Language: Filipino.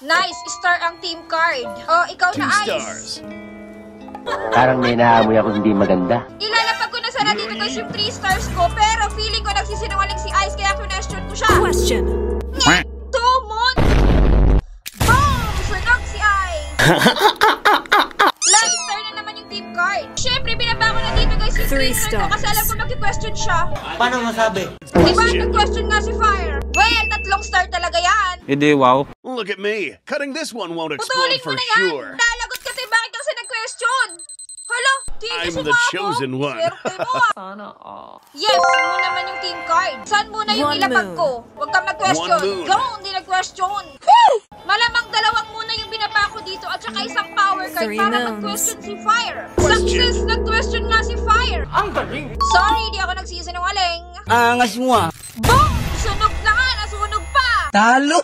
Nice, star ang team card. Oh, ikaw na, Ice. Parang may naamoy ako hindi maganda. Ilalapag ko na sana dito guys yung 3 stars ko, pero feeling ko nagsisinungaling si Ice kaya question ko siya. Question. Tomon! Boom! Sunog si Ice! Last star na naman yung team card. Siyempre, binaba ko na dito guys yung 3 star ko kasi alam ko maki-question siya. Paano masabi? Diba, nag-question nga si Fire? Well, 3 star talaga yan. Hindi, wow. Look at me. Cutting this one won't Putulin explode mo for na yan. sure. Nalagot kasi bakit kasi nag-question? Hala, di ka I'm the sumabog. chosen one. Swerte mo ah. Sana all. Yes, mo naman yung team card. Saan muna yung One ilapag moon. ko? Huwag kang mag-question. One moon. Go, hindi nag-question. Malamang 2 muna yung binaba ko dito at saka isang power card 3 para moons. mag-question si Fire. Success, nag-question nga si Fire. Ang galing! Sorry, di ako nagsisinungaling. Angas mo ah! Boom! Sunog na nga, nasunog pa. Talo!